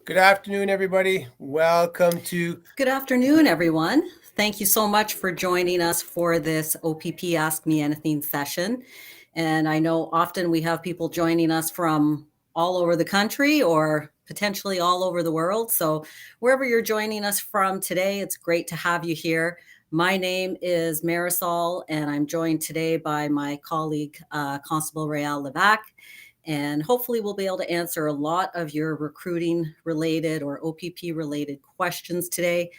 Good afternoon, everybody. Welcome to. Good afternoon, everyone. Thank you so much for joining us for this OPP Ask Me Anything session. And I know often we have people joining us from all over the country or potentially all over the world. So, wherever you're joining us from today, it's great to have you here. My name is Marisol, and I'm joined today by my colleague, Constable Real Levac. And hopefully, we'll be able to answer a lot of your recruiting related or OPP related questions today.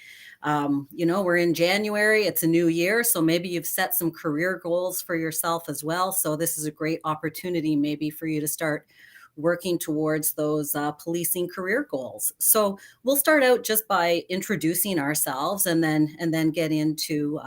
We're in January, it's a new year, so maybe you've set some career goals for yourself as well. So, this is a great opportunity maybe for you to start working towards those policing career goals. So we'll start out just by introducing ourselves and then get into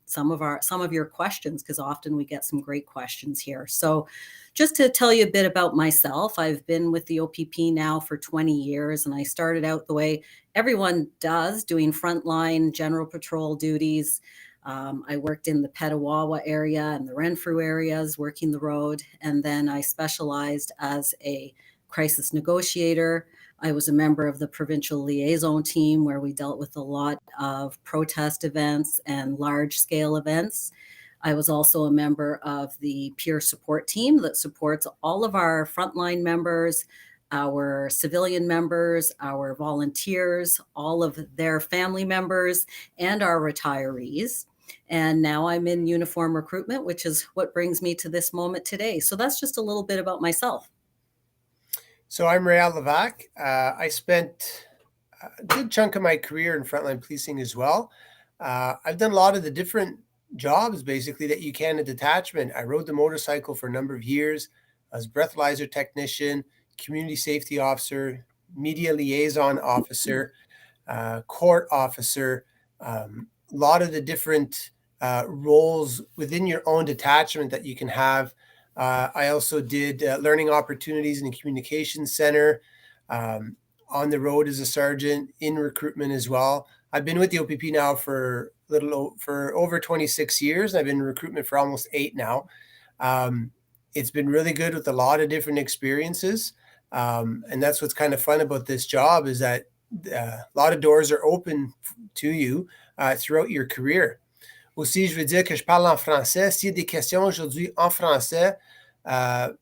some of your questions, because often we get some great questions here. So just to tell you a bit about myself, I've been with the OPP now for 20 years, and I started out the way everyone does, doing frontline general patrol duties. I worked in the Petawawa area and the Renfrew areas, working the road. And then I specialized as a crisis negotiator. I was a member of the provincial liaison team where we dealt with a lot of protest events and large scale events. I was also a member of the peer support team that supports all of our frontline members, our civilian members, our volunteers, all of their family members, and our retirees. And now I'm in uniform recruitment, which is what brings me to this moment today. So that's just a little bit about myself. So I'm Real Levac. I spent a good chunk of my career in frontline policing as well. I've done a lot of the different jobs basically that you can in detachment. I rode the motorcycle for a number of years. I was breathalyzer technician, community safety officer, media liaison officer, court officer, a lot of the different roles within your own detachment that you can have. I also did learning opportunities in the communications center, on the road as a sergeant, in recruitment as well. I've been with the OPP now for over 26 years, and I've been in recruitment for almost 8 now. It's been really good with a lot of different experiences, and that's what's kind of fun about this job is that a lot of doors are open to you throughout your career. Aussi, je veux dire que je parle en français. S'il y a des questions aujourd'hui en français, euh,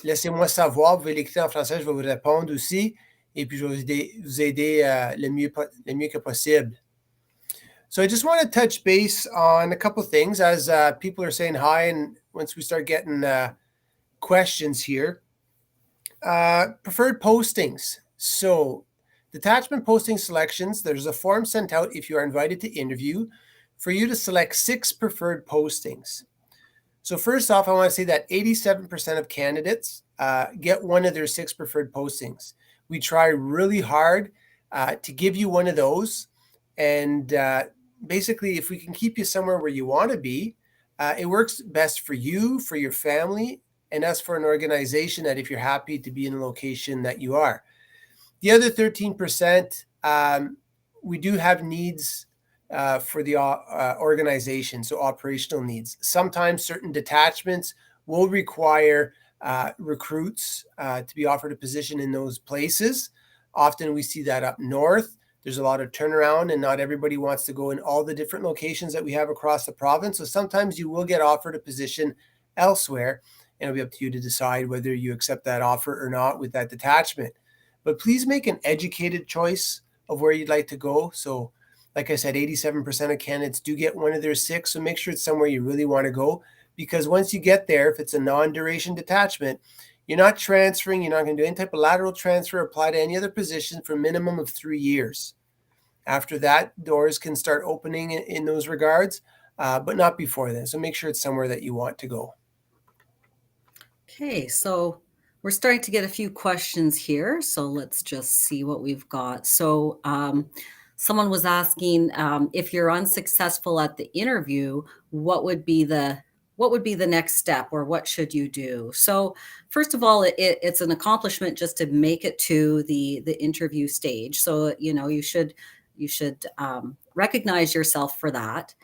laissez-moi savoir. Vous pouvez l'écrire en français, je vais vous répondre aussi. Et puis, je vais vous aider le mieux que possible. So I just want to touch base on a couple things as people are saying hi, and once we start getting questions here. Preferred postings. So detachment posting selections, there's a form sent out if you are invited to interview for you to select 6 preferred postings. So first off, I want to say that 87% of candidates get one of their 6 preferred postings. We try really hard to give you one of those. And basically, if we can keep you somewhere where you want to be, it works best for you, for your family, and us for an organization that if you're happy to be in the location that you are. The other 13%, we do have needs for the organization, so operational needs. Sometimes certain detachments will require recruits to be offered a position in those places. Often we see that up north. There's a lot of turnaround, and not everybody wants to go in all the different locations that we have across the province. So sometimes you will get offered a position elsewhere, and it'll be up to you to decide whether you accept that offer or not with that detachment. But please make an educated choice of where you'd like to go. So like I said, 87% of candidates do get one of their 6. So make sure it's somewhere you really want to go, because once you get there, if it's a non-duration detachment, you're not transferring, you're not going to do any type of lateral transfer, apply to any other position for a minimum of 3 years. After that, doors can start opening in those regards, but not before then. So make sure it's somewhere that you want to go. Okay, so we're starting to get a few questions here. So let's just see what we've got. So someone was asking if you're unsuccessful at the interview, what would be the next step, or what should you do? So first of all, it's an accomplishment just to make it to the interview stage. So you should recognize yourself for that.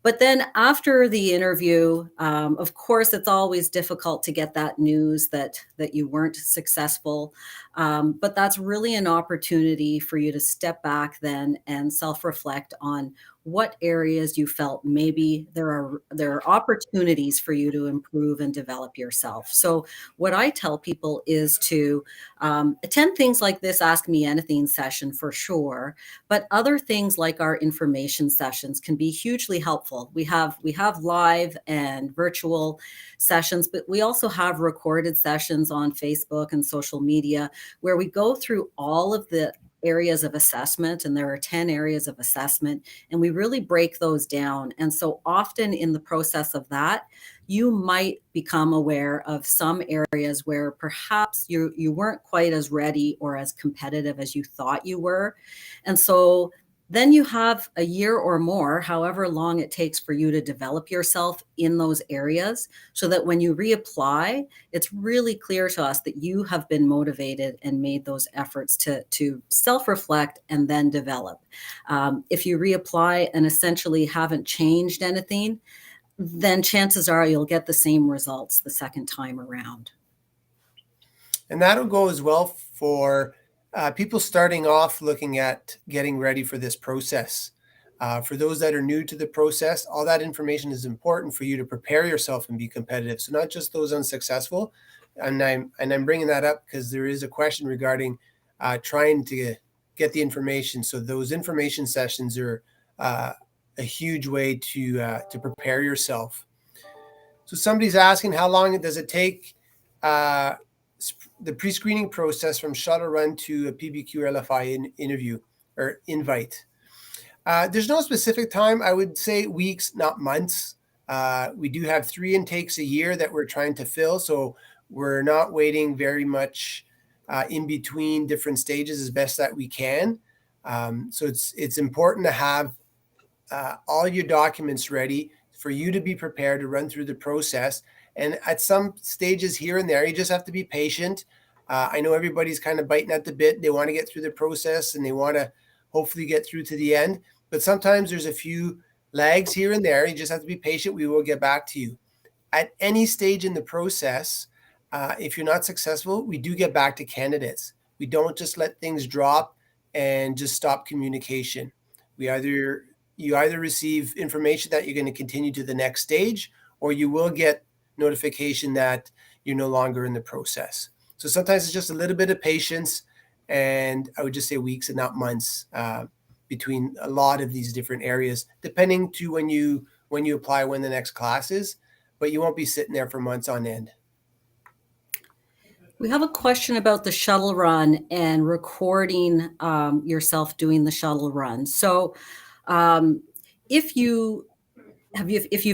But then after the interview, of course, it's always difficult to get that news that you weren't successful. But that's really an opportunity for you to step back then and self-reflect on what areas you felt maybe there are opportunities for you to improve and develop yourself. So what I tell people is to attend things like this Ask Me Anything session for sure, but other things like our information sessions can be hugely helpful. We have live and virtual sessions, but we also have recorded sessions on Facebook and social media where we go through all of the areas of assessment, and there are 10 areas of assessment, and we really break those down. And so often in the process of that, you might become aware of some areas where perhaps you weren't quite as ready or as competitive as you thought you were. And so then you have a year or more, however long it takes for you to develop yourself in those areas, so that when you reapply, it's really clear to us that you have been motivated and made those efforts to self-reflect and then develop. If you reapply and essentially haven't changed anything, then chances are you'll get the same results the second time around. And that'll go as well for people starting off looking at getting ready for this process. For those that are new to the process, all that information is important for you to prepare yourself and be competitive. So not just those unsuccessful. And I'm bringing that up because there is a question regarding trying to get the information. So those information sessions are a huge way to prepare yourself. So somebody's asking, how long does it take uh, the pre-screening process from shuttle run to a PBQ or LFI interview or invite? There's no specific time. I would say weeks, not months. We do have 3 intakes a year that we're trying to fill, so we're not waiting very much in between different stages as best that we can. So it's important to have all your documents ready for you to be prepared to run through the process. And at some stages here and there, you just have to be patient. I know everybody's kind of biting at the bit. They want to get through the process and they want to hopefully get through to the end. But sometimes there's a few lags here and there. You just have to be patient. We will get back to you. At any stage in the process, if you're not successful, we do get back to candidates. We don't just let things drop and just stop communication. We either you either receive information that you're going to continue to the next stage, or you will get notification that you're no longer in the process. So sometimes it's just a little bit of patience, and I would just say weeks and not months between a lot of these different areas, depending to when you apply, when the next class is. But you won't be sitting there for months on end. We have a question about the shuttle run and recording yourself doing the shuttle run. So um, if you've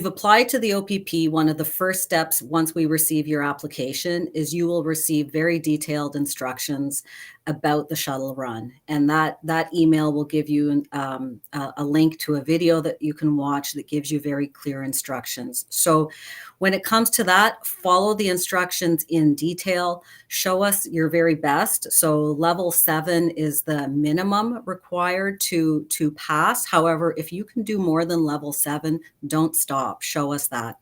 applied to the OPP, one of the first steps once we receive your application is you will receive very detailed instructions about the shuttle run, and that email will give you a link to a video that you can watch that gives you very clear instructions. So when it comes to that, follow the instructions in detail. Show us your very best. So level 7 is the minimum required to pass. However, if you can do more than level 7, don't stop. Show us that.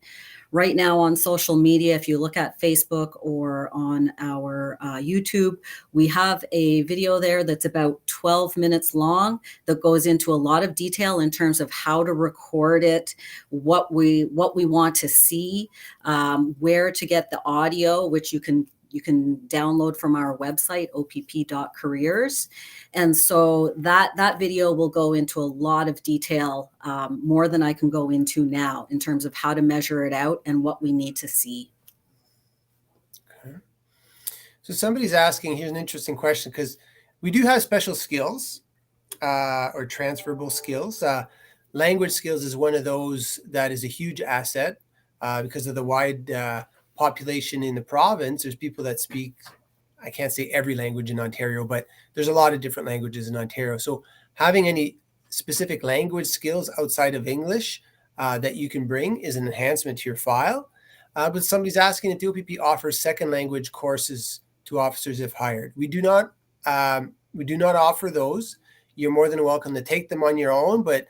Right now on social media, if you look at Facebook or on our YouTube, we have a video there that's about 12 minutes long that goes into a lot of detail in terms of how to record it, what we want to see, where to get the audio, which you can download from our website, opp.careers. And so that video will go into a lot of detail, more than I can go into now, in terms of how to measure it out and what we need to see. Okay. So somebody's asking, here's an interesting question, because we do have special skills or transferable skills. Language skills is one of those that is a huge asset because of the wide population in the province. There's people that speak, I can't say every language in Ontario, but there's a lot of different languages in Ontario. So having any specific language skills outside of English that you can bring is an enhancement to your file. But somebody's asking if the OPP offers second language courses to officers if hired. We do not offer those. You're more than welcome to take them on your own, but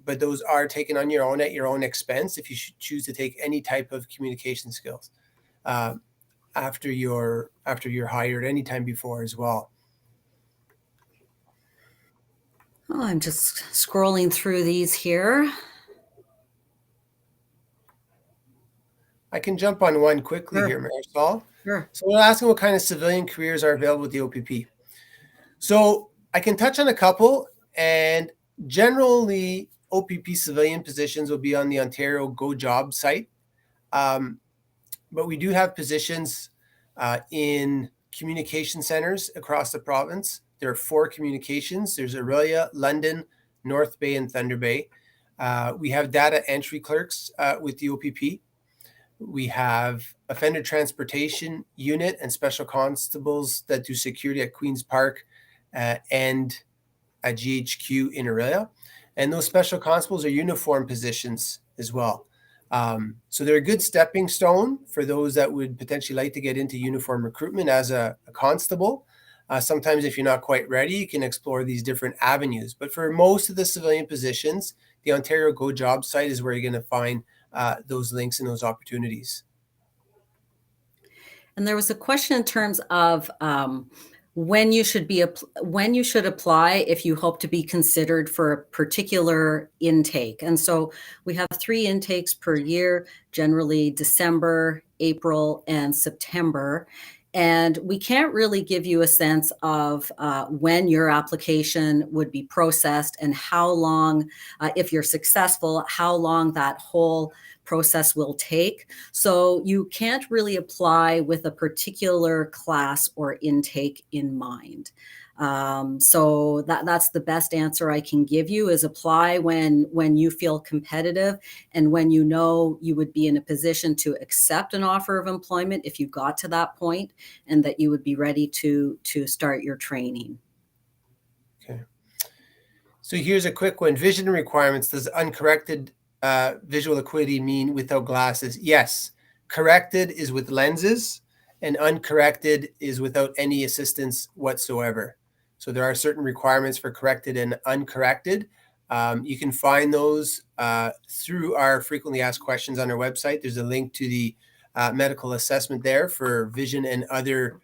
but those are taken on your own at your own expense if you should choose to take any type of communication skills after you're hired, anytime before as well. Oh, I'm just scrolling through these here. I can jump on one quickly Sure. here, Marisol. Sure. So we're asking what kind of civilian careers are available with the OPP. So I can touch on a couple, and generally OPP civilian positions will be on the Ontario Go Job site. But we do have positions in communication centers across the province. There are 4 communications. There's Aurelia, London, North Bay, and Thunder Bay. We have data entry clerks with the OPP. We have offender transportation unit and special constables that do security at Queen's Park and at GHQ in Aurelia. And those special constables are uniform positions as well. So they're a good stepping stone for those that would potentially like to get into uniform recruitment as a constable. Sometimes if you're not quite ready, you can explore these different avenues. But for most of the civilian positions, the Ontario Go Job site is where you're going to find those links and those opportunities. And there was a question in terms of when you should apply if you hope to be considered for a particular intake. And so we have 3 intakes per year, generally December, April, and September. And we can't really give you a sense of when your application would be processed and how long, if you're successful, how long that whole process will take. So you can't really apply with a particular class or intake in mind. So that's the best answer I can give you, is apply when you feel competitive and when you know you would be in a position to accept an offer of employment if you got to that point, and that you would be ready to start your training. Okay. So here's a quick one. Vision requirements. Does uncorrected visual acuity mean without glasses? Yes. Corrected is with lenses, and uncorrected is without any assistance whatsoever. So there are certain requirements for corrected and uncorrected. You can find those through our frequently asked questions on our website. There's a link to the medical assessment there for vision and other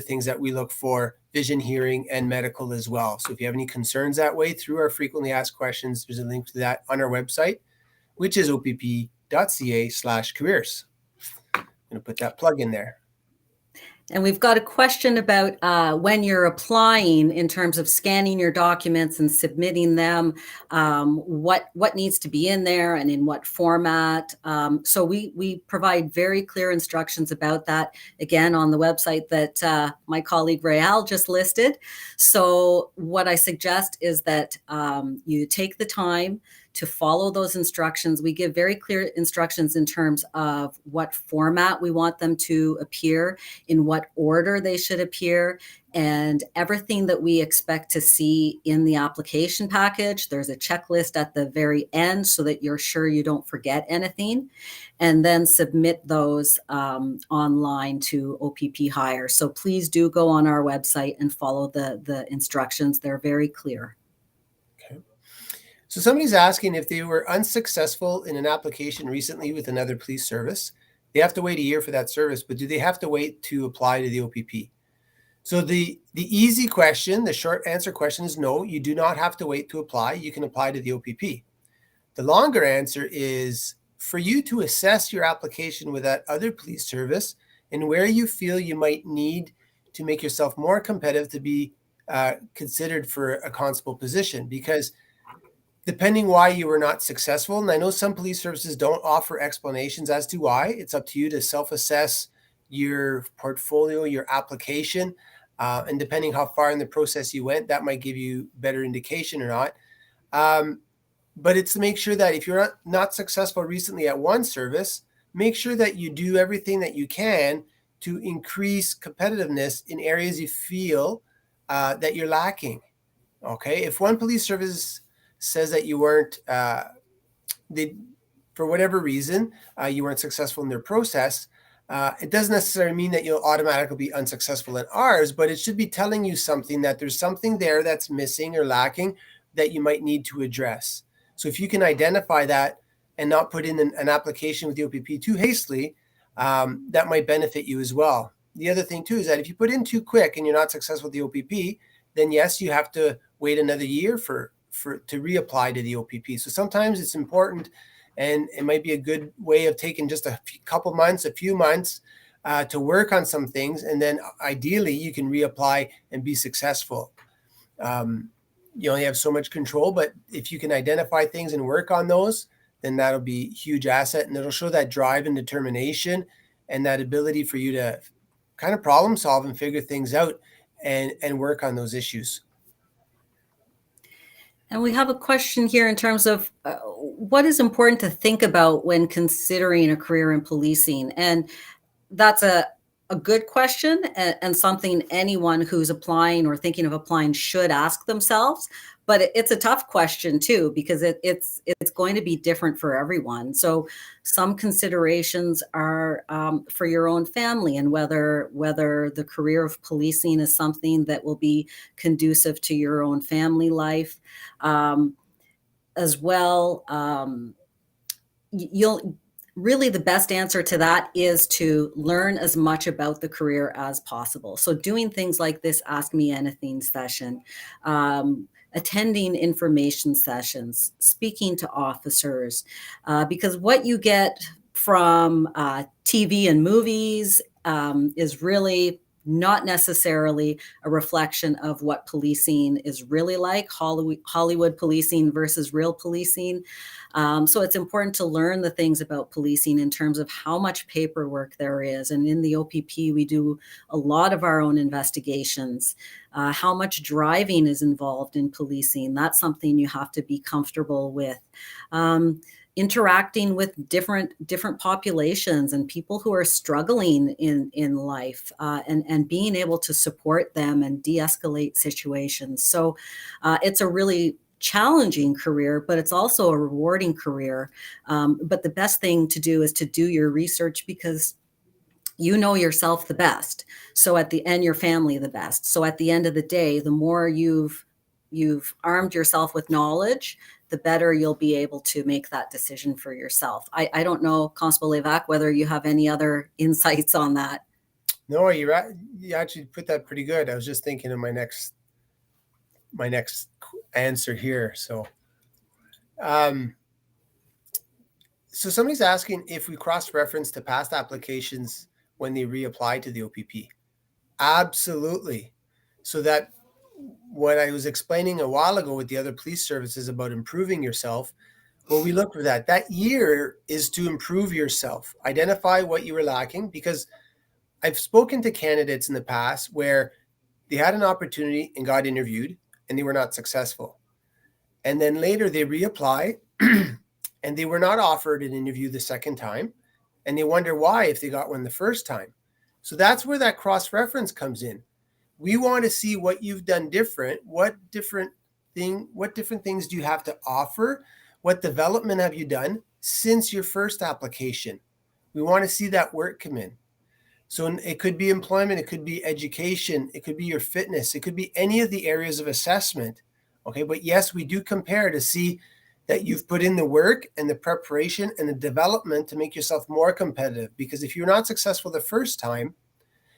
things that we look for, vision, hearing, and medical as well. So if you have any concerns that way, through our frequently asked questions, there's a link to that on our website, which is opp.ca/careers. I'm going to put that plug in there. And we've got a question about when you're applying, in terms of scanning your documents and submitting them, what needs to be in there and in what format. So we provide very clear instructions about that, again, on the website that my colleague Real just listed. So what I suggest is that you take the time to follow those instructions. We give very clear instructions in terms of what format we want them to appear, in what order they should appear, and everything that we expect to see in the application package. There's a checklist at the very end so that you're sure you don't forget anything, and then submit those online to OPP Hire. So please do go on our website and follow the instructions. They're very clear. So somebody's asking if they were unsuccessful in an application recently with another police service. They have to wait a year for that service, but do they have to wait to apply to the OPP? So the easy question, the short answer question is no, you do not have to wait to apply. You can apply to the OPP. The longer answer is for you to assess your application with that other police service and where you feel you might need to make yourself more competitive to be considered for a constable position, because depending why you were not successful, and I know some police services don't offer explanations as to why. It's up to you to self-assess your portfolio, your application, and depending how far in the process you went, that might give you better indication or not. But it's to make sure that if you're not successful recently at one service, make sure that you do everything that you can to increase competitiveness in areas you feel that you're lacking. Okay, if one police service says that you weren't, for whatever reason, you weren't successful in their process, it doesn't necessarily mean that you'll automatically be unsuccessful in ours, but it should be telling you something, that there's something there that's missing or lacking, that you might need to address. So if you can identify that and not put in an application with the OPP too hastily, that might benefit you as well. The other thing too is that if you put in too quick and you're not successful with the OPP, then yes, you have to wait another year to reapply to the OPP. So sometimes it's important, and it might be a good way of taking just a few months to work on some things, and then ideally you can reapply and be successful. You only have so much control, but if you can identify things and work on those, then that'll be a huge asset, and it'll show that drive and determination and that ability for you to kind of problem solve and figure things out and work on those issues. And we have a question here in terms of what is important to think about when considering a career in policing. And that's a good question, and something anyone who's applying or thinking of applying should ask themselves. But it's a tough question too, because it's going to be different for everyone. So some considerations are for your own family, and whether the career of policing is something that will be conducive to your own family life, as well. You'll Really, the best answer to that is to learn as much about the career as possible. So doing things like this Ask Me Anything session, attending information sessions, speaking to officers, because what you get from TV and movies is really not necessarily a reflection of what policing is really like, Hollywood policing versus real policing. So it's important to learn the things about policing in terms of how much paperwork there is. And in the OPP, we do a lot of our own investigations. How much driving is involved in policing. That's something you have to be comfortable with. Interacting with different populations and people who are struggling in life, and being able to support them and de-escalate situations. So it's a really challenging career, but it's also a rewarding career. But the best thing to do is to do your research, because you know yourself the best. So at the end, your family the best. So at the end of the day, the more you've armed yourself with knowledge, the better you'll be able to make that decision for yourself. I don't know, Constable Levac, whether you have any other insights on that. No, you actually put that pretty good. I was just thinking of my next answer here. So somebody's asking if we cross-reference to past applications when they reapply to the OPP. Absolutely. So that what I was explaining a while ago with the other police services about improving yourself, well, we look for that. That year is to improve yourself, identify what you were lacking, because I've spoken to candidates in the past where they had an opportunity and got interviewed and they were not successful. And then later they reapply and they were not offered an interview the second time. And they wonder why if they got one the first time. So that's where that cross-reference comes in. We want to see what you've done different. What different things do you have to offer? What development have you done since your first application? We want to see that work come in. So it could be employment, it could be education, it could be your fitness, it could be any of the areas of assessment. Okay, but yes, we do compare to see that you've put in the work and the preparation and the development to make yourself more competitive. Because if you're not successful the first time,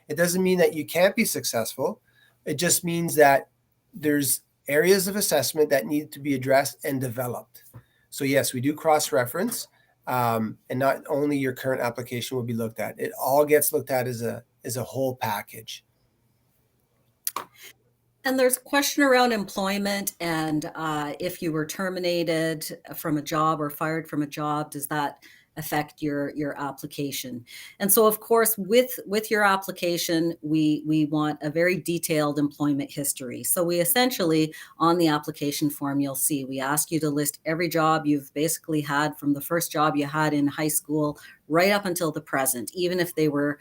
it doesn't mean that you can't be successful. It just means that there's areas of assessment that need to be addressed and developed. So yes, we do cross-reference, and not only your current application will be looked at. It all gets looked at as a whole package. And there's a question around employment, and if you were terminated from a job or fired from a job, does that affect your application? And so, of course, with your application, we want a very detailed employment history. So we essentially, on the application form, you'll see we ask you to list every job you've basically had from the first job you had in high school right up until the present, even if they were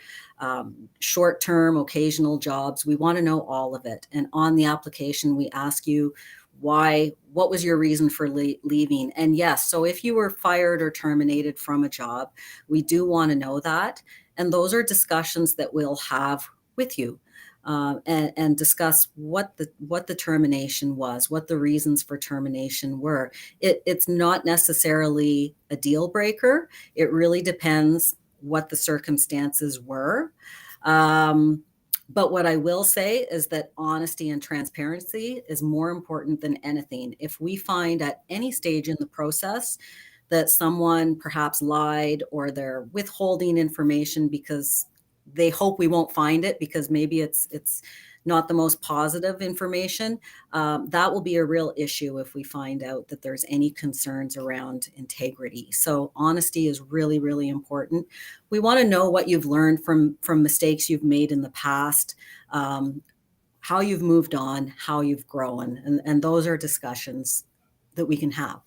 short-term, occasional jobs. We want to know all of it. And on the application, we ask you what was your reason for leaving? And yes, so if you were fired or terminated from a job, we do want to know that. And those are discussions that we'll have with you. and discuss what the termination was, what the reasons for termination were. It's not necessarily a deal breaker. It really depends what the circumstances were. But what I will say is that honesty and transparency is more important than anything. If we find at any stage in the process that someone perhaps lied or they're withholding information because they hope we won't find it because maybe it's not the most positive information, that will be a real issue if we find out that there's any concerns around integrity. So honesty is really, really important. We want to know what you've learned from mistakes you've made in the past, how you've moved on, how you've grown, and those are discussions that we can have.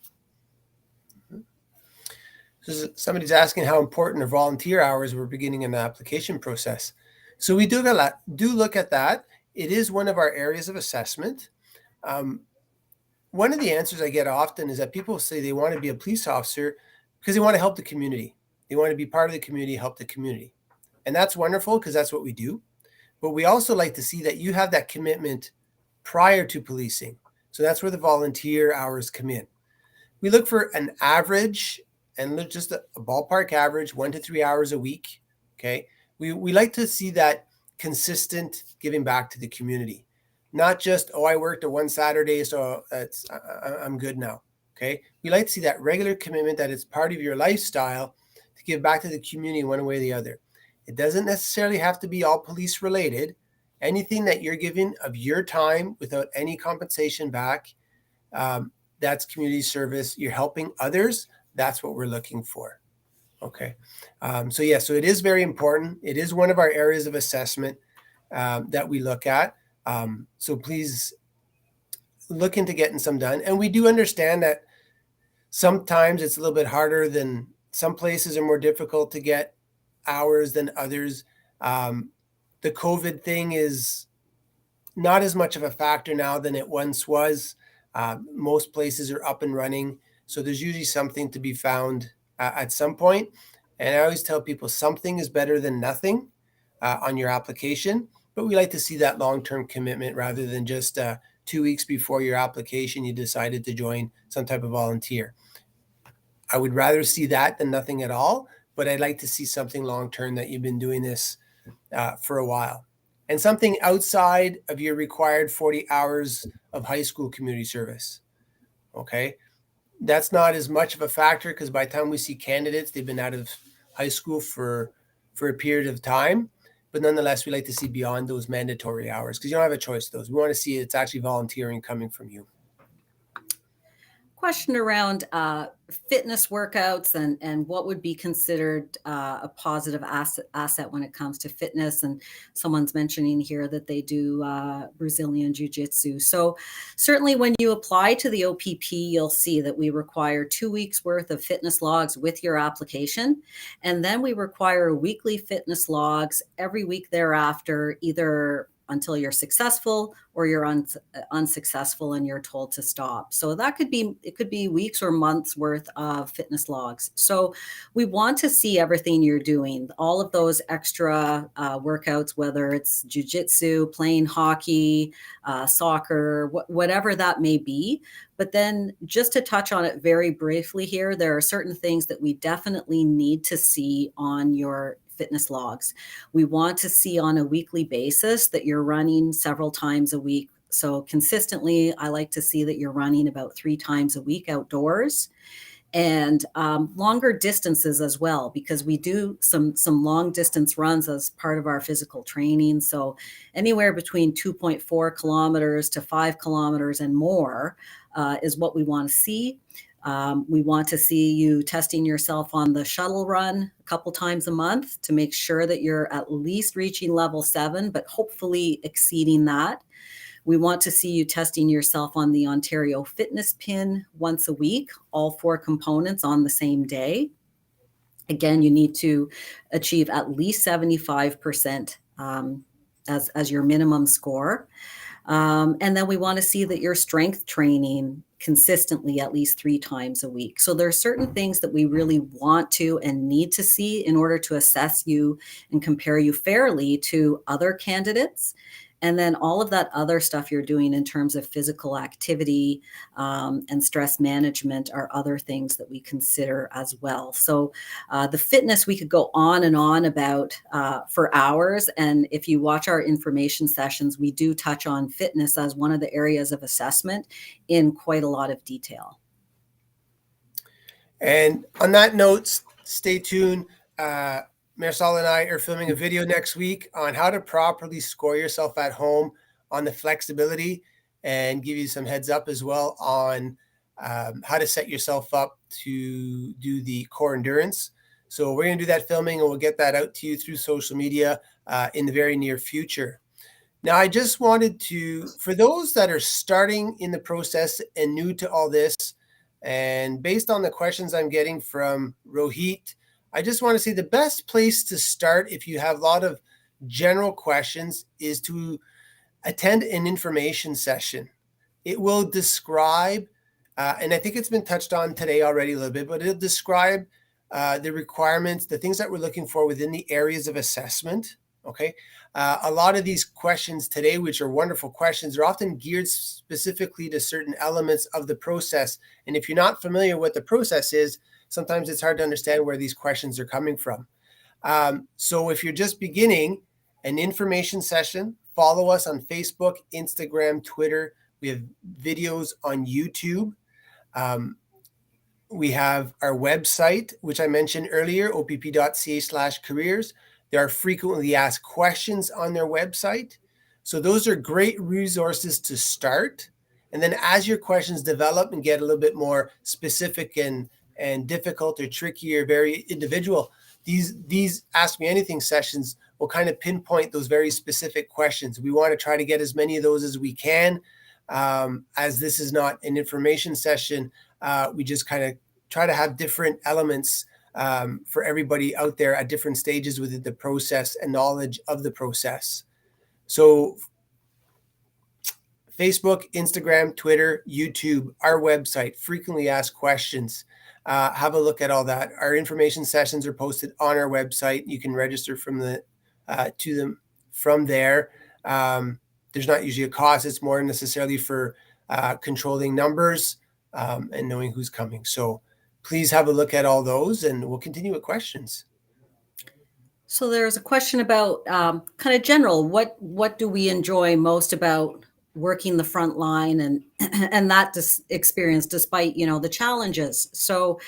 So somebody's asking how important are volunteer hours were beginning in the application process. So we do look at that. It is one of our areas of assessment. One of the answers I get often is that people say they want to be a police officer because they want to help the community. They want to be part of the community, help the community. And that's wonderful because that's what we do. But we also like to see that you have that commitment prior to policing. So that's where the volunteer hours come in. We look for an average and look just a ballpark average, 1 to 3 hours a week. Okay. We like to see that consistent giving back to the community, not just, oh, I worked a one Saturday, so I'm good now. Okay. We like to see that regular commitment that it's part of your lifestyle to give back to the community one way or the other. It doesn't necessarily have to be all police related. Anything that you're giving of your time without any compensation back, that's community service. You're helping others. That's what we're looking for. Okay. So it is very important. It is one of our areas of assessment that we look at. So please look into getting some done. And we do understand that sometimes it's a little bit harder than some places are more difficult to get hours than others. The COVID thing is not as much of a factor now than it once was. Most places are up and running. So there's usually something to be found at some point. And I always tell people something is better than nothing on your application. But we like to see that long-term commitment rather than just 2 weeks before your application, you decided to join some type of volunteer. I would rather see that than nothing at all. But I'd like to see something long-term that you've been doing this for a while. And something outside of your required 40 hours of high school community service. Okay. That's not as much of a factor because by the time we see candidates, they've been out of high school for a period of time. But nonetheless, we like to see beyond those mandatory hours because you don't have a choice of those. We want to see it's actually volunteering coming from you. Question around fitness workouts and what would be considered a positive asset when it comes to fitness. And someone's mentioning here that they do Brazilian Jiu-Jitsu. So certainly when you apply to the OPP, you'll see that we require 2 weeks worth of fitness logs with your application. And then we require weekly fitness logs every week thereafter, either until you're successful or you're unsuccessful and you're told to stop. So it could be weeks or months worth of fitness logs. So we want to see everything you're doing, all of those extra workouts, whether it's jujitsu, playing hockey, soccer, whatever that may be. But then just to touch on it very briefly here, there are certain things that we definitely need to see on your fitness logs. We want to see on a weekly basis that you're running several times a week. So consistently, I like to see that you're running about 3 times a week outdoors, and longer distances as well, because we do some long distance runs as part of our physical training. So anywhere between 2.4 kilometers to 5 kilometers and more is what we want to see. We want to see you testing yourself on the shuttle run a couple times a month to make sure that you're at least reaching level 7, but hopefully exceeding that. We want to see you testing yourself on the Ontario Fitness Pin once a week, all 4 components on the same day. Again, you need to achieve at least 75% as your minimum score. And then we want to see that you're strength training consistently at least 3 times a week. So there are certain things that we really want to and need to see in order to assess you and compare you fairly to other candidates. And then all of that other stuff you're doing in terms of physical activity and stress management are other things that we consider as well. So the fitness we could go on and on about for hours. And if you watch our information sessions, we do touch on fitness as one of the areas of assessment in quite a lot of detail. And on that note, stay tuned. Marisol and I are filming a video next week on how to properly score yourself at home on the flexibility, and give you some heads up as well on how to set yourself up to do the core endurance. So we're going to do that filming, and we'll get that out to you through social media in the very near future. Now, I just wanted to, for those that are starting in the process and new to all this, and based on the questions I'm getting from Rohit, I just want to say the best place to start if you have a lot of general questions is to attend an information session. It will describe, and I think it's been touched on today already a little bit, but it'll describe the requirements, the things that we're looking for within the areas of assessment. Okay. A lot of these questions today, which are wonderful questions, are often geared specifically to certain elements of the process. And if you're not familiar with the process is, sometimes it's hard to understand where these questions are coming from. So if you're just beginning an information session, follow us on Facebook, Instagram, Twitter. We have videos on YouTube. We have our website, which I mentioned earlier, opp.ca/careers. There are frequently asked questions on their website. So those are great resources to start. And then as your questions develop and get a little bit more specific and difficult or tricky or very individual, these Ask Me Anything sessions will kind of pinpoint those very specific questions. We want to try to get as many of those as we can. As this is not an information session, we just kind of try to have different elements for everybody out there at different stages within the process and knowledge of the process. So Facebook, Instagram, Twitter, YouTube, our website, frequently asked questions. Have a look at all that. Our information sessions are posted on our website. You can register to them from there. There's not usually a cost. It's more necessarily for controlling numbers and knowing who's coming. So please have a look at all those, and we'll continue with questions. So there's a question about kind of general, what do we enjoy most about working the front line and and that experience despite the challenges. So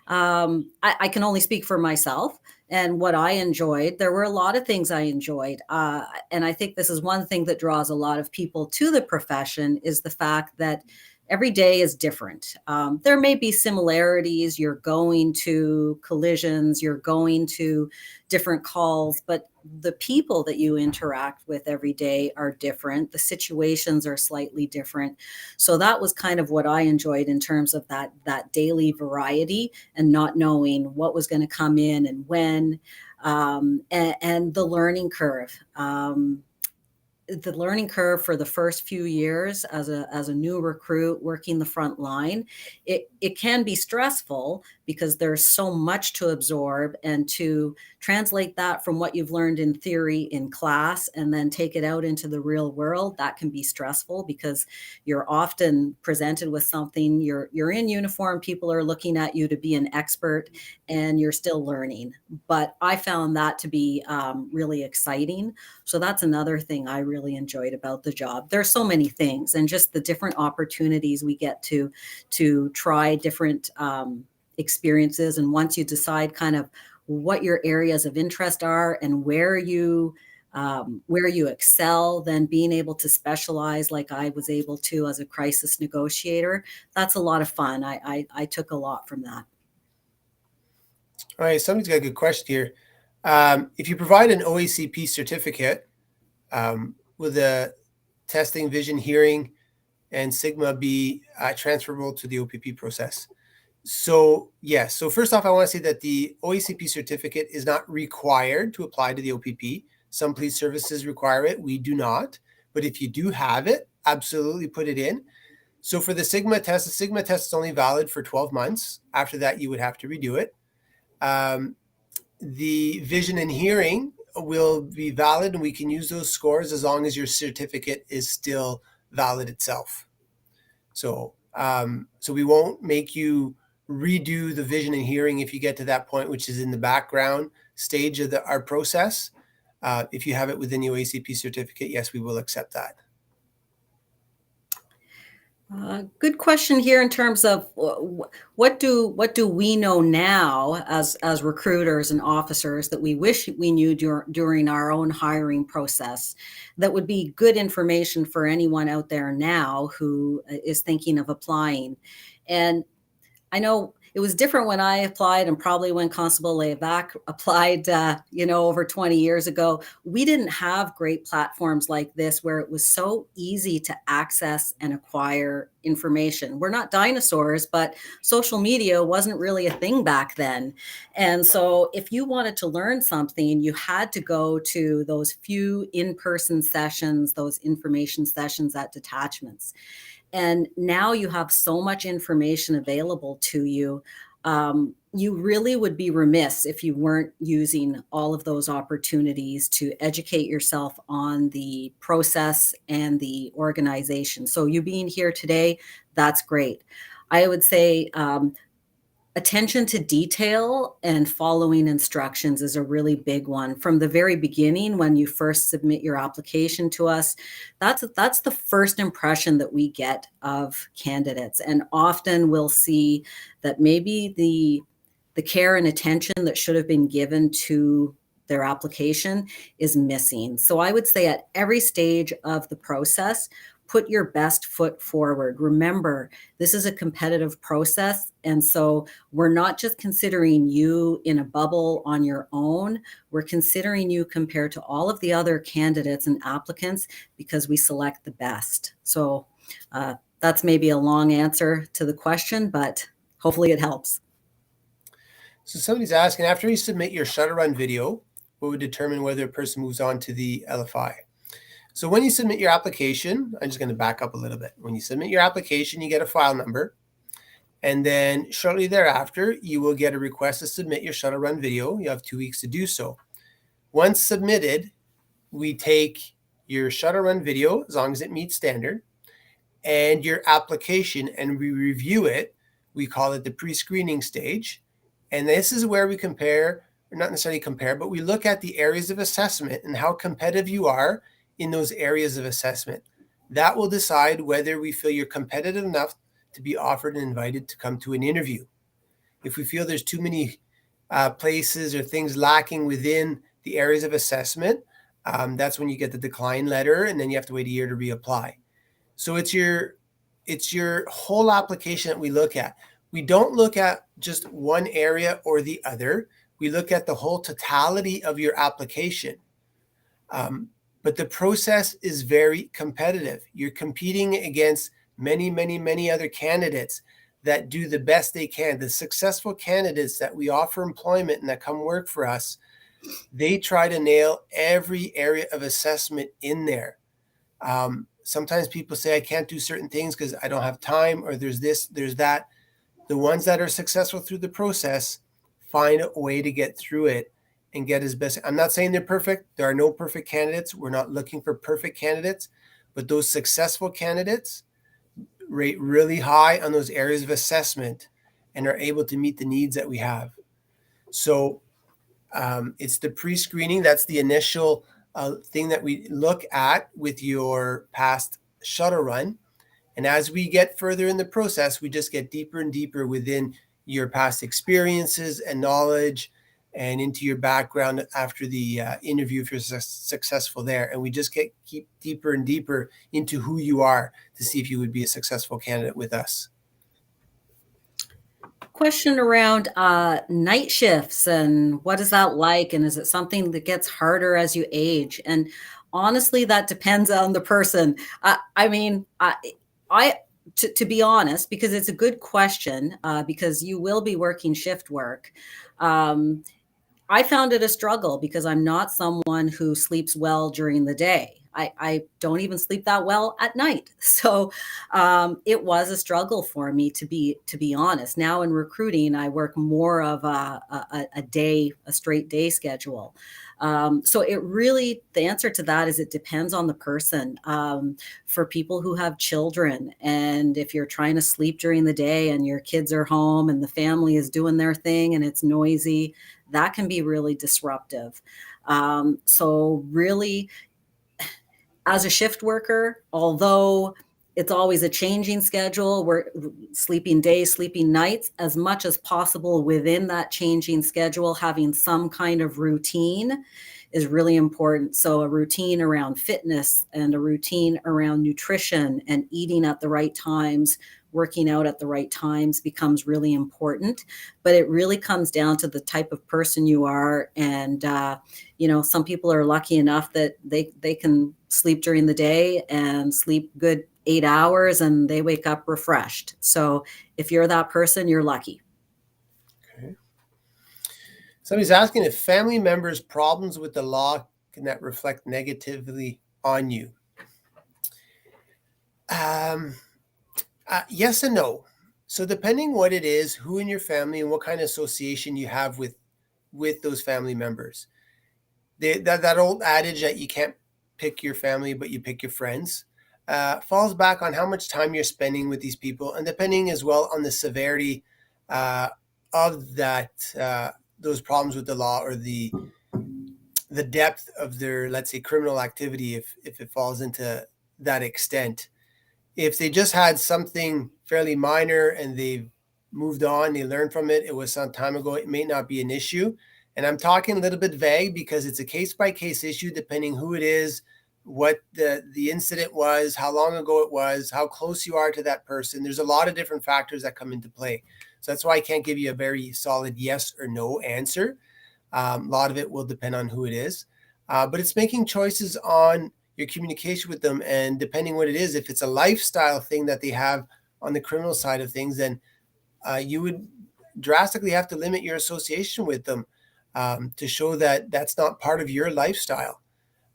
I can only speak for myself and what I enjoyed. There were a lot of things I enjoyed, and I think this is one thing that draws a lot of people to the profession is the fact that every day is different. There may be similarities. You're going to collisions, you're going to different calls, but the people that you interact with every day are different. The situations are slightly different. So that was kind of what I enjoyed in terms of that daily variety and not knowing what was going to come in and when, and the learning curve. The learning curve for the first few years as a new recruit working the front line, it can be stressful because there's so much to absorb, and to translate that from what you've learned in theory in class and then take it out into the real world, that can be stressful because you're often presented with something, you're in uniform, people are looking at you to be an expert, and you're still learning. But I found that to be really exciting. So that's another thing I really enjoyed about the job. There's so many things, and just the different opportunities we get to try different experiences. And once you decide kind of what your areas of interest are and where you excel, then being able to specialize like I was able to as a crisis negotiator, that's a lot of fun. I took a lot from that. All right, somebody's got a good question here. If you provide an OACP certificate, will the testing, vision, hearing, and Sigma be transferable to the OPP process? So yes. So first off, I want to say that the OACP certificate is not required to apply to the OPP. Some police services require it. We do not. But if you do have it, absolutely put it in. So for the Sigma test is only valid for 12 months. After that, you would have to redo it. The vision and hearing will be valid, and we can use those scores as long as your certificate is still valid itself. So we won't make you redo the vision and hearing if you get to that point, which is in the background stage of our process. If you have it within the OACP certificate, yes, we will accept that. Good question here in terms of what do we know now as recruiters and officers that we wish we knew during our own hiring process that would be good information for anyone out there now who is thinking of applying. And I know it was different when I applied and probably when Constable Levac applied, over 20 years ago. We didn't have great platforms like this where it was so easy to access and acquire information. We're not dinosaurs, but social media wasn't really a thing back then. And so if you wanted to learn something, you had to go to those few in-person sessions, those information sessions at detachments. And now you have so much information available to you. You really would be remiss if you weren't using all of those opportunities to educate yourself on the process and the organization. So you being here today, that's great. I would say attention to detail and following instructions is a really big one. From the very beginning, when you first submit your application to us, that's the first impression that we get of candidates. And often we'll see that maybe the care and attention that should have been given to their application is missing. So I would say at every stage of the process, put your best foot forward. Remember, this is a competitive process. And so we're not just considering you in a bubble on your own. We're considering you compared to all of the other candidates and applicants because we select the best. So that's maybe a long answer to the question, but hopefully it helps. So somebody's asking, after you submit your shuttle run video, what would determine whether a person moves on to the LFI? So when you submit your application, I'm just going to back up a little bit. When you submit your application, you get a file number. And then shortly thereafter, you will get a request to submit your shuttle run video. You have 2 weeks to do so. Once submitted, we take your shuttle run video, as long as it meets standard, and your application, and we review it. We call it the pre-screening stage. And this is where we compare, or not necessarily compare, but we look at the areas of assessment and how competitive you are in those areas of assessment. That will decide whether we feel you're competitive enough to be offered and invited to come to an interview. If we feel there's too many places or things lacking within the areas of assessment, that's when you get the decline letter, and then you have to wait a year to reapply. So it's your whole application that we look at. We don't look at just one area or the other. We look at the whole totality of your application. But the process is very competitive. You're competing against many, many, many other candidates that do the best they can. The successful candidates that we offer employment and that come work for us, they try to nail every area of assessment in there. Sometimes people say, I can't do certain things because I don't have time, or there's this, there's that. The ones that are successful through the process find a way to get through it and get as best. I'm not saying they're perfect. There are no perfect candidates. We're not looking for perfect candidates, but those successful candidates rate really high on those areas of assessment and are able to meet the needs that we have. So it's the pre-screening. That's the initial thing that we look at with your past shuttle run. And as we get further in the process, we just get deeper and deeper within your past experiences and knowledge and into your background after the interview if you're successful there. And we just keep deeper and deeper into who you are to see if you would be a successful candidate with us. Question around night shifts and what is that like? And is it something that gets harder as you age? And honestly, that depends on the person. To be honest, because it's a good question, because you will be working shift work. I found it a struggle because I'm not someone who sleeps well during the day. I don't even sleep that well at night. So it was a struggle for me, to be honest. Now in recruiting, I work more of a straight day schedule. So it really, the answer to that is it depends on the person. For people who have children, and if you're trying to sleep during the day and your kids are home and the family is doing their thing and it's noisy, that can be really disruptive. So really, as a shift worker, although it's always a changing schedule, we're sleeping days, sleeping nights, as much as possible within that changing schedule, having some kind of routine is really important. So a routine around fitness and a routine around nutrition and eating at the right times, working out at the right times becomes really important. But it really comes down to the type of person you are. And, some people are lucky enough that they can sleep during the day and sleep good 8 hours and they wake up refreshed. So if you're that person, you're lucky. Okay. Somebody's asking if family members' problems with the law can that reflect negatively on you. Um, yes and no. So depending what it is, who in your family and what kind of association you have with those family members. That old adage that you can't pick your family, but you pick your friends, falls back on how much time you're spending with these people, and depending as well on the severity uh, of those problems with the law, or the depth of their, let's say, criminal activity, if it falls into that extent. If they just had something fairly minor and they've moved on, they learned from it, it was some time ago, it may not be an issue. And I'm talking a little bit vague because it's a case by case issue, depending who it is, what the incident was, how long ago it was, how close you are to that person. There's a lot of different factors that come into play. So that's why I can't give you a very solid yes or no answer. A lot of it will depend on who it is, but it's making choices on your communication with them. And depending what it is, if it's a lifestyle thing that they have on the criminal side of things, then you would drastically have to limit your association with them to show that that's not part of your lifestyle.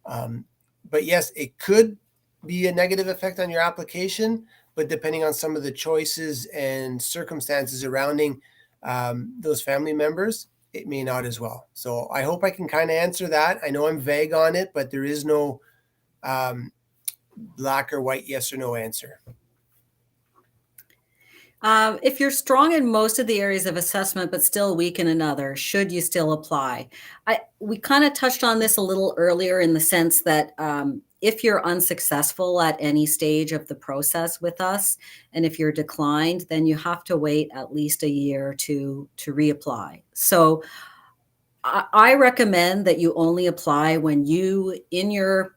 Um, but yes, it could be a negative effect on your application, but depending on some of the choices and circumstances surrounding those family members, it may not as well. So I hope I can kind of answer that. I know I'm vague on it, but there is no black or white, yes or no answer. If you're strong in most of the areas of assessment, but still weak in another, should you still apply? We kind of touched on this a little earlier in the sense that if you're unsuccessful at any stage of the process with us, and if you're declined, then you have to wait at least a year to reapply. So I recommend that you only apply when you, in your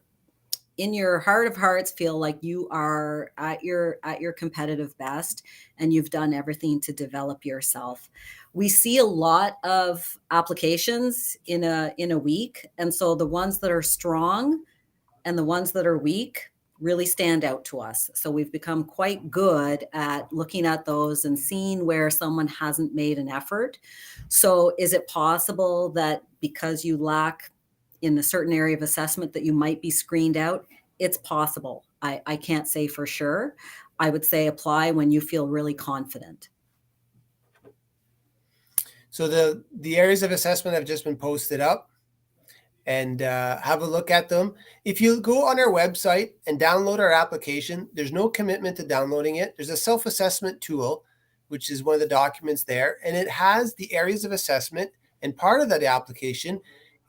heart of hearts, feel like you are at your competitive best and you've done everything to develop yourself. We see a lot of applications in a week, and so the ones that are strong and the ones that are weak really stand out to us. So we've become quite good at looking at those and seeing where someone hasn't made an effort. So is it possible that because you lack in a certain area of assessment that you might be screened out? It's possible. I can't say for sure. I would say apply when you feel really confident. So the areas of assessment have just been posted up, and have a look at them. If you go on our website and download our application, there's no commitment to downloading it. There's a self-assessment tool, which is one of the documents there, and it has the areas of assessment. And part of that application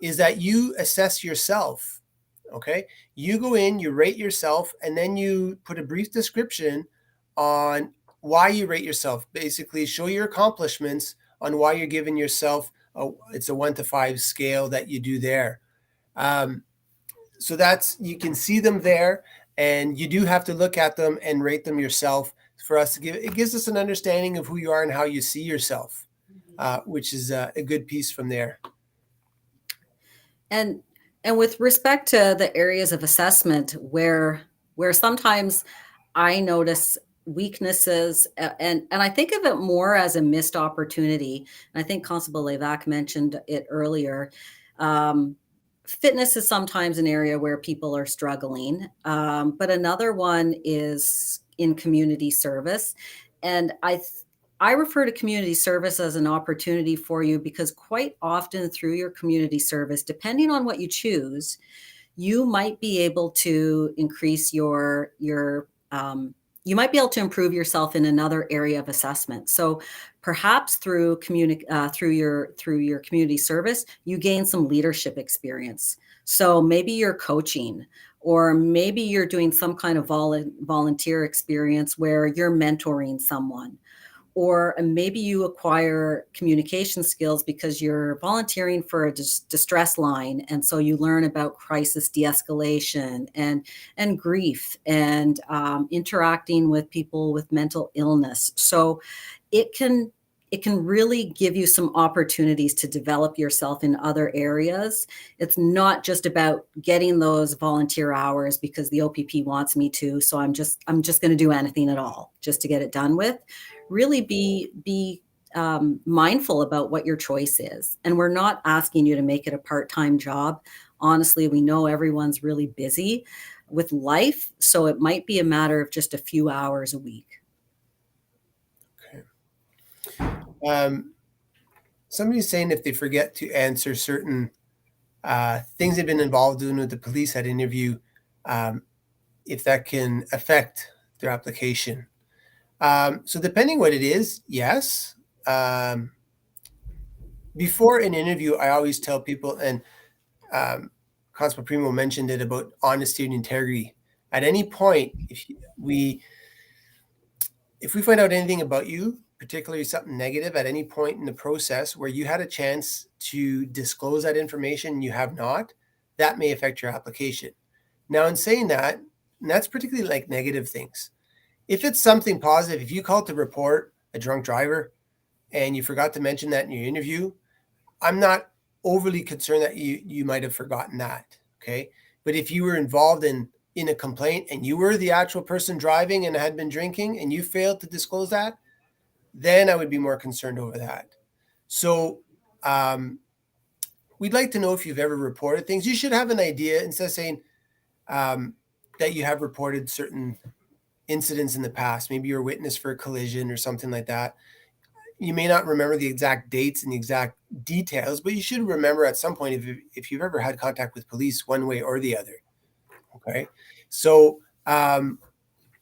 is that you assess yourself. Okay, you go in, you rate yourself, and then you put a brief description on why you rate yourself. Basically, show your accomplishments on why you're giving yourself it's a 1 to 5 scale that you do there. So that's, you can see them there, and you do have to look at them and rate them yourself for us to give. It gives us an understanding of who you are and how you see yourself, which is a good piece from there. And with respect to the areas of assessment where sometimes I notice weaknesses, and I think of it more as a missed opportunity. And I think Constable Levac mentioned it earlier. fitness is sometimes an area where people are struggling, but another one is in community service. And I refer to community service as an opportunity for you because quite often through your community service, depending on what you choose, you might be able to increase you might be able to improve yourself in another area of assessment. So perhaps through your community service, you gain some leadership experience. So maybe you're coaching, or maybe you're doing some kind of volunteer experience where you're mentoring someone, or maybe you acquire communication skills because you're volunteering for a distress line, and so you learn about crisis de-escalation and grief and interacting with people with mental illness. So it can it can really give you some opportunities to develop yourself in other areas. It's not just about getting those volunteer hours because the OPP wants me to, so I'm just going to do anything at all just to get it done with. Really be mindful about what your choice is. And we're not asking you to make it a part-time job. Honestly, we know everyone's really busy with life, so it might be a matter of just a few hours a week. Somebody's saying if they forget to answer certain things they've been involved in with the police at interview, um, if that can affect their application. So depending what it is, yes. Before an interview, I always tell people, and um, Constable Primo mentioned it about honesty and integrity. At any point, if we find out anything about you, particularly something negative at any point in the process where you had a chance to disclose that information and you have not, that may affect your application. Now, in saying that, and that's particularly like negative things. If it's something positive, if you called to report a drunk driver and you forgot to mention that in your interview, I'm not overly concerned that you might have forgotten that. Okay. But if you were involved in a complaint and you were the actual person driving and had been drinking and you failed to disclose that, then I would be more concerned over that. So we'd like to know if you've ever reported things. You should have an idea instead of saying that you have reported certain incidents in the past. Maybe you're a witness for a collision or something like that. You may not remember the exact dates and the exact details, but you should remember at some point if you've ever had contact with police one way or the other. Okay. So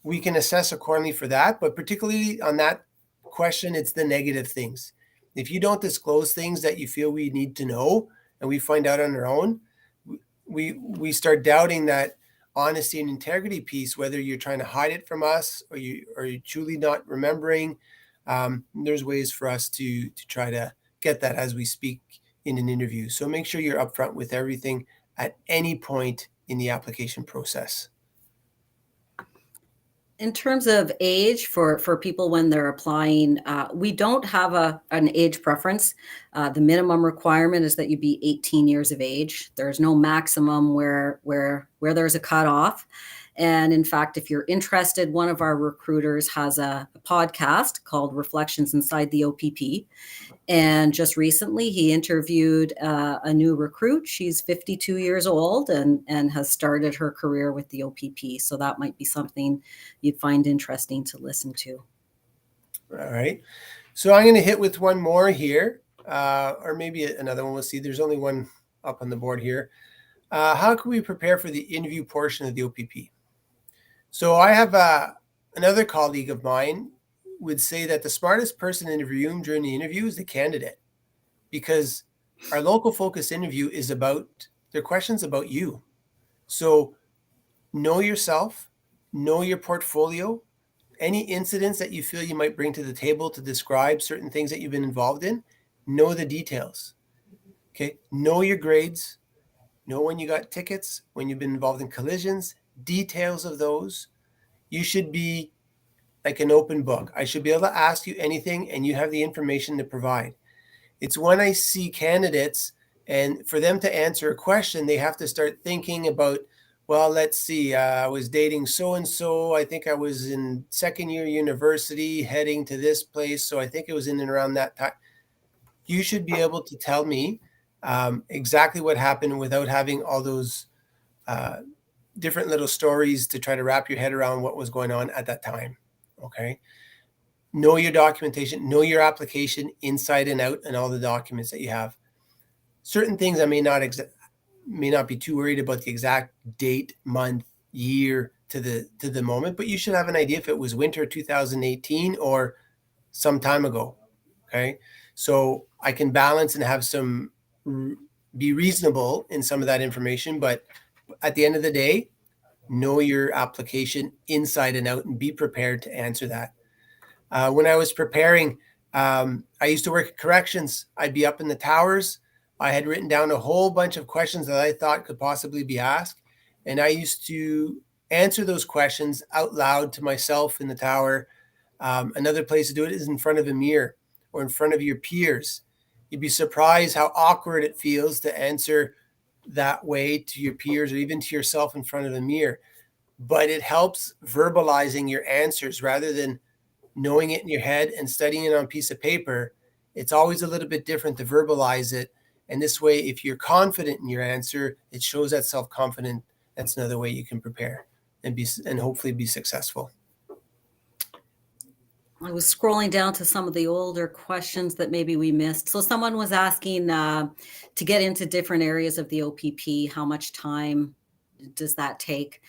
we can assess accordingly for that, but particularly on that question, it's the negative things. If you don't disclose things that you feel we need to know and we find out on our own, we start doubting that honesty and integrity piece, whether you're trying to hide it from us or you truly not remembering. There's ways for us to try to get that as we speak in an interview. So make sure you're upfront with everything at any point in the application process. In terms of age for people when they're applying, we don't have an age preference. The minimum requirement is that you be 18 years of age. There's no maximum where there's a cutoff. And in fact, if you're interested, one of our recruiters has a podcast called Reflections Inside the OPP. And just recently, he interviewed a new recruit. She's 52 years old and has started her career with the OPP. So that might be something you'd find interesting to listen to. All right. So I'm going to hit with one more here, or maybe another one. We'll see. There's only one up on the board here. How can we prepare for the interview portion of the OPP? So I have another colleague of mine would say that the smartest person in the room during the interview is the candidate, because our local focus interview is about their questions about you. So know yourself, know your portfolio, any incidents that you feel you might bring to the table to describe certain things that you've been involved in, know the details. Okay. Know your grades, know when you got tickets, when you've been involved in collisions, details of those. You should be like an open book. I should be able to ask you anything and you have the information to provide. It's when I see candidates and for them to answer a question, they have to start thinking about, well, let's see, I was dating so and so. I think I was in second year university heading to this place. So I think it was in and around that time. You should be able to tell me exactly what happened without having all those different little stories to try to wrap your head around what was going on at that time. Okay. Know your documentation, know your application inside and out, and all the documents that you have. Certain things I may not be too worried about the exact date, month, year to the moment, but you should have an idea if it was winter 2018 or some time ago. Okay. So I can balance and have some be reasonable in some of that information, but at the end of the day, know your application inside and out and be prepared to answer that. When I was preparing, I used to work at corrections. I'd be up in the towers. I had written down a whole bunch of questions that I thought could possibly be asked. And I used to answer those questions out loud to myself in the tower. Another place to do it is in front of a mirror or in front of your peers. You'd be surprised how awkward it feels to answer that way to your peers or even to yourself in front of a mirror. But it helps verbalizing your answers rather than knowing it in your head and studying it on a piece of paper. It's always a little bit different to verbalize it. And this way, if you're confident in your answer, it shows that self-confidence. That's another way you can prepare and hopefully be successful. I was scrolling down to some of the older questions that maybe we missed. So someone was asking to get into different areas of the OPP, how much time does that take?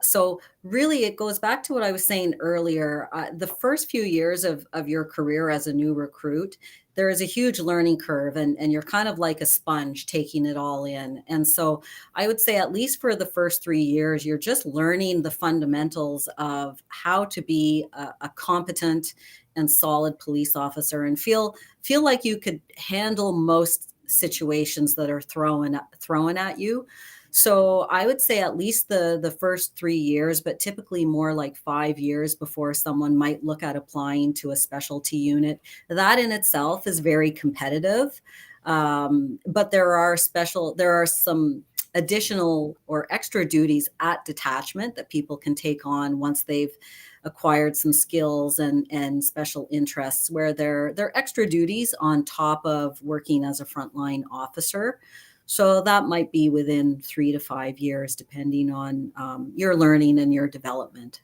So really, it goes back to what I was saying earlier. The first few years of your career as a new recruit, there is a huge learning curve, and you're kind of like a sponge taking it all in. And so I would say, at least for the first 3 years, you're just learning the fundamentals of how to be a competent and solid police officer, and feel like you could handle most situations that are thrown at you. So I would say at least the first 3 years, but typically more like 5 years before someone might look at applying to a specialty unit. That in itself is very competitive. But there are some additional or extra duties at detachment that people can take on once they've acquired some skills and special interests, where they're extra duties on top of working as a frontline officer. So that might be within 3 to 5 years, depending on your learning and your development.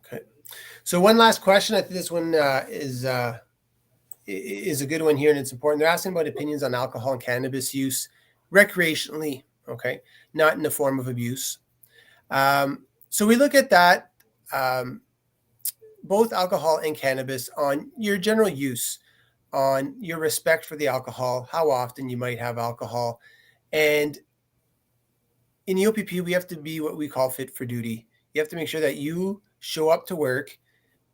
Okay. So one last question. I think this one is a good one here, and it's important. They're asking about opinions on alcohol and cannabis use recreationally, okay, not in the form of abuse. So we look at that, both alcohol and cannabis, on your general use, on your respect for the alcohol, how often you might have alcohol. And in the OPP, we have to be what we call fit for duty. You have to make sure that you show up to work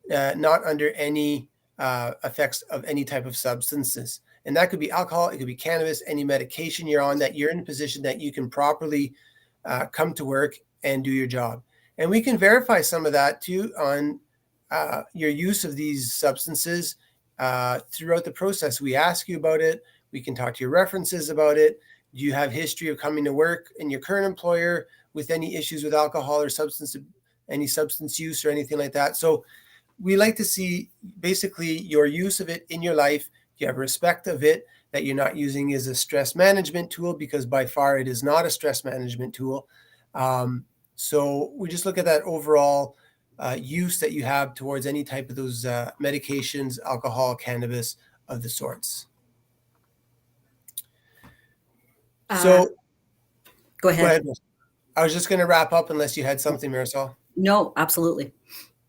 not under any effects of any type of substances. And that could be alcohol, it could be cannabis, any medication you're on, that you're in a position that you can properly come to work and do your job. And we can verify some of that too on your use of these substances throughout the process. We ask you about it. We can talk to your references about it. Do you have history of coming to work in your current employer with any issues with alcohol or any substance use or anything like that? So we like to see basically your use of it in your life. You have respect of it, that you're not using as a stress management tool, because by far it is not a stress management tool. So we just look at that overall use that you have towards any type of those medications, alcohol, cannabis of the sorts. So go ahead. I was just going to wrap up unless you had something, Marisol. No, absolutely.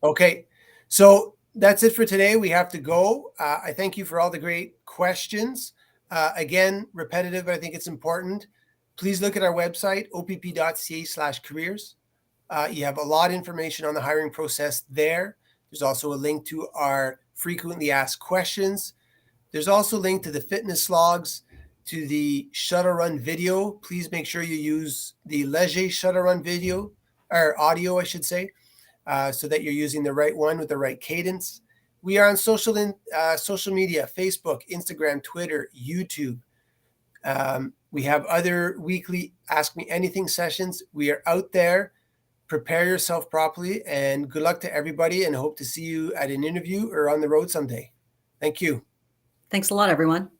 Okay. So that's it for today. We have to go. I thank you for all the great questions. Again, repetitive, but I think it's important. Please look at our website, opp.ca/careers. You have a lot of information on the hiring process there. There's also a link to our frequently asked questions. There's also a link to the fitness logs, to the shuttle run video. Please make sure you use the Leger shuttle run video, or audio, I should say, so that you're using the right one with the right cadence. We are on social media, Facebook, Instagram, Twitter, YouTube. We have other weekly Ask Me Anything sessions. We are out there. Prepare yourself properly, and good luck to everybody, and hope to see you at an interview or on the road someday. Thank you. Thanks a lot, everyone.